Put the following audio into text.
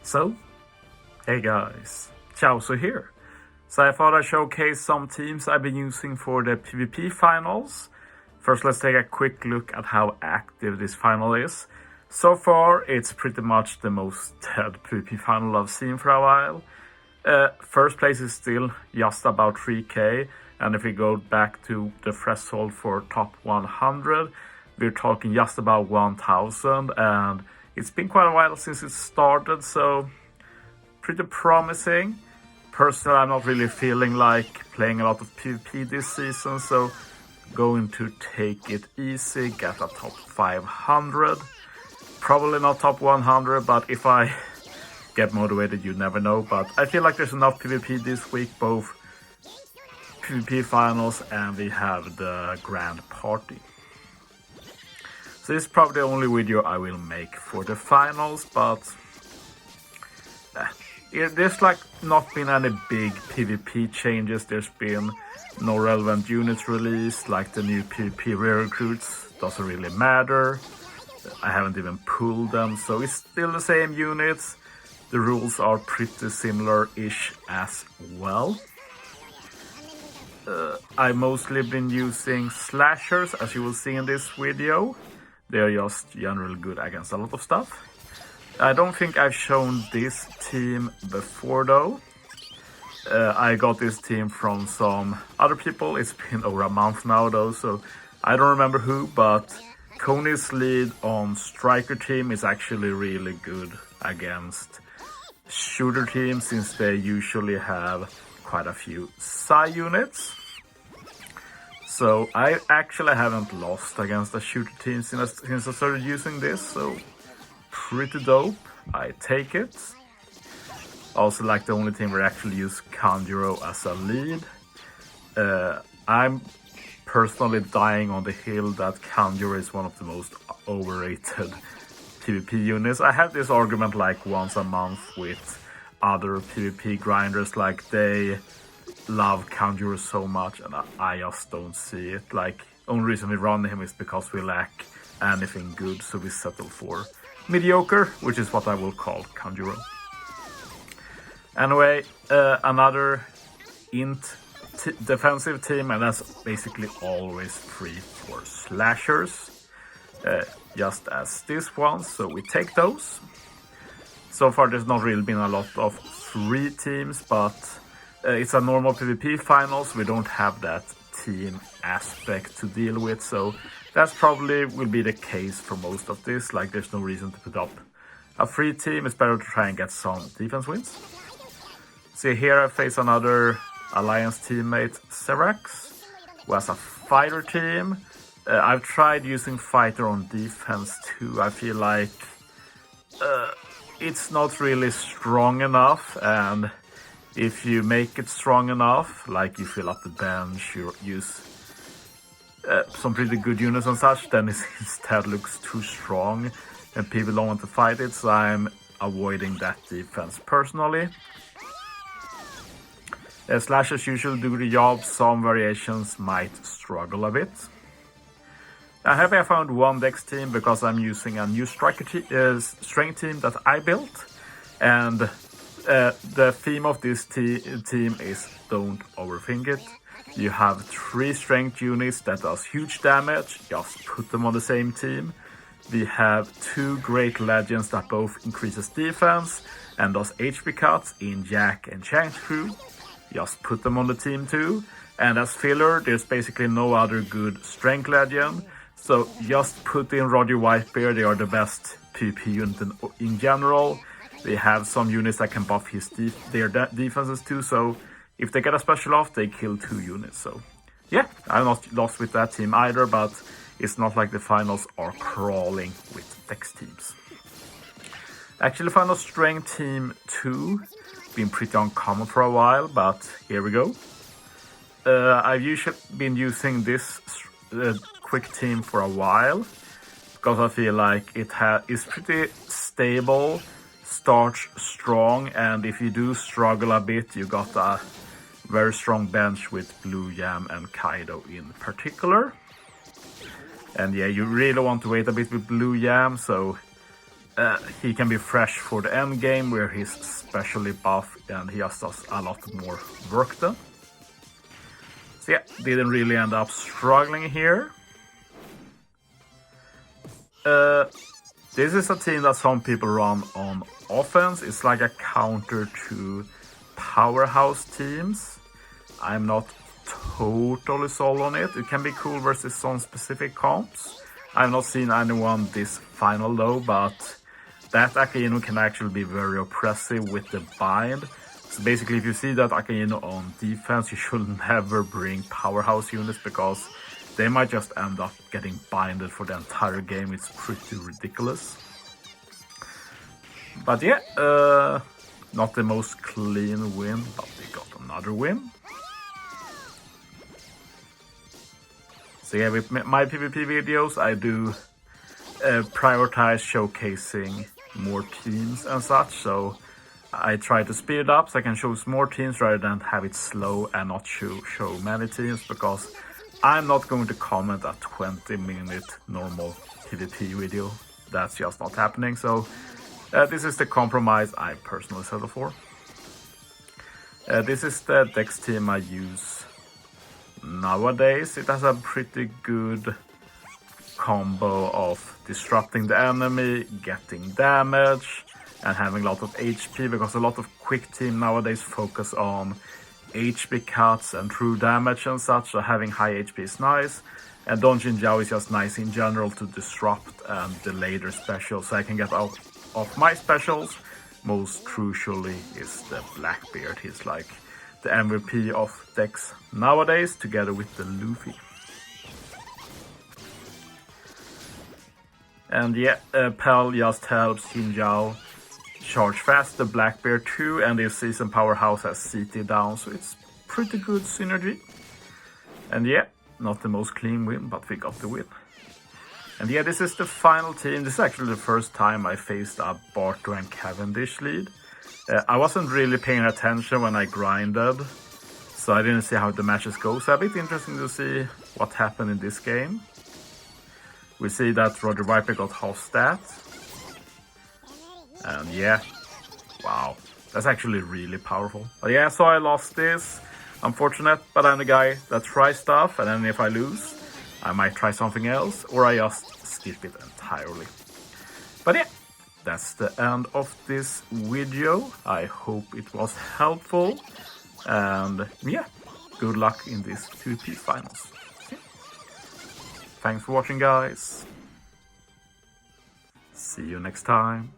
So, hey guys, Chauzu here. So I thought I'd showcase some teams I've been using for the PvP Finals. First, let's take a quick look at how active this final is. So far, it's pretty much the most dead PvP Final I've seen for a while. First place is still just about 3k, and if we go back to the threshold for top 100, we're talking just about 1000, and it's been quite a while since it started, so pretty promising. Personally, I'm not really feeling like playing a lot of PvP this season, so going to take it easy, get a top 500. Probably not top 100, but if I get motivated, you never know. But I feel like there's enough PvP this week, both PvP Finals and we have the Grand Party. So this is probably the only video I will make for the finals, but there's like not been any big PvP changes. There's been no relevant units released, like the new PvP rare recruits doesn't really matter. I haven't even pulled them, so it's still the same units. The rules are pretty similar-ish as well. I've mostly been using slashers, as you will see in this video. They're just generally good against a lot of stuff. I don't think I've shown this team before though. I got this team from some other people. It's been over a month now though, so I don't remember who, but Coney's lead on striker team is actually really good against shooter teams, since they usually have quite a few Psy units. So I actually haven't lost against a shooter team since I started using this, so pretty dope. I take it. Also, like, the only team where I actually use Kanjuro as a lead. I'm personally dying on the hill that Kanjuro is one of the most overrated PvP units. I have this argument like once a month with other PvP grinders, like they love Kanjuro so much and I just don't see it. Like, only reason we run him is because we lack anything good, so we settle for mediocre, which is what I will call Kanjuro. Anyway, another int defensive team, and that's basically always free for slashers, just as this one, so we take those. So far there's not really been a lot of free teams, but it's a normal PvP finals. We don't have that team aspect to deal with, so that's probably will be the case for most of this. Like, there's no reason to put up a free team. It's better to try and get some defense wins. See, here I face another Alliance teammate, Serax, who has a fighter team. I've tried using fighter on defense too. I feel like it's not really strong enough, and if you make it strong enough, like you fill up the bench, you use some pretty good units and such, then it instead looks too strong and people don't want to fight it, so I'm avoiding that defense personally. Slashers usually do the job. Some variations might struggle a bit. I'm happy I found one Dex team because I'm using a new striker strength team that I built, and the theme of this team is don't overthink it. You have 3 strength units that does huge damage, just put them on the same team. We have 2 great legends that both increases defense and does HP cuts in Jack and Chang's crew. Just put them on the team too. And as filler, there's basically no other good strength legend, so just put in Roger Whitebeard. They are the best PvP unit in general. They have some units that can buff their defenses too, so if they get a special off, they kill 2 units. So yeah, I'm not lost with that team either, but it's not like the finals are crawling with Dex teams. Actually, final strength team 2 been pretty uncommon for a while, but here we go. I've usually been using this quick team for a while because I feel like it is pretty stable, starts strong, and if you do struggle a bit, you got a very strong bench with Blue Yam and Kaido in particular. And yeah, you really want to wait a bit with Blue Yam, so he can be fresh for the end game where he's specially buff and he just does a lot more work then. So yeah, didn't really end up struggling here. This is a team that some people run on offense. It's like a counter to powerhouse teams. I'm not totally sold on it. It can be cool versus some specific comps. I've not seen anyone this final though, but that Akainu can actually be very oppressive with the bind. So basically, if you see that Akainu on defense, you should never bring powerhouse units because they might just end up getting binded for the entire game. It's pretty ridiculous. But yeah, not the most clean win, but we got another win. So yeah, with my PvP videos, I do prioritize showcasing more teams and such. So I try to speed it up so I can show more teams rather than have it slow and not show many teams, because I'm not going to comment a 20-minute normal PvP video. That's just not happening. So this is the compromise I personally settled for. This is the Dex team I use nowadays. It has a pretty good combo of disrupting the enemy, getting damage, and having a lot of HP, because a lot of quick team nowadays focus on HP cuts and true damage and such, so having high HP is nice. And Donjin Jiao is just nice in general to disrupt and delay their specials, so I can get out of my specials. Most crucially is the Blackbeard. He's like the MVP of decks nowadays, together with the Luffy. And yeah, Pell just helps Xin Jiao charge fast the Blackbeard too, and this season powerhouse has CT down, so it's pretty good synergy. And yeah, not the most clean win, but we got the win. And yeah, this is the final team. This is actually the first time I faced a Barto and Cavendish lead. I wasn't really paying attention when I grinded, so I didn't see how the matches go. So a bit interesting to see what happened in this game. We see that Roger Viper got half stat. And yeah, wow, that's actually really powerful. But yeah, so I lost this. Unfortunate, but I'm the guy that tries stuff, and then if I lose, I might try something else, or I just skip it entirely. But yeah, that's the end of this video. I hope it was helpful, and yeah, good luck in this PvP Finals. Thanks for watching, guys. See you next time.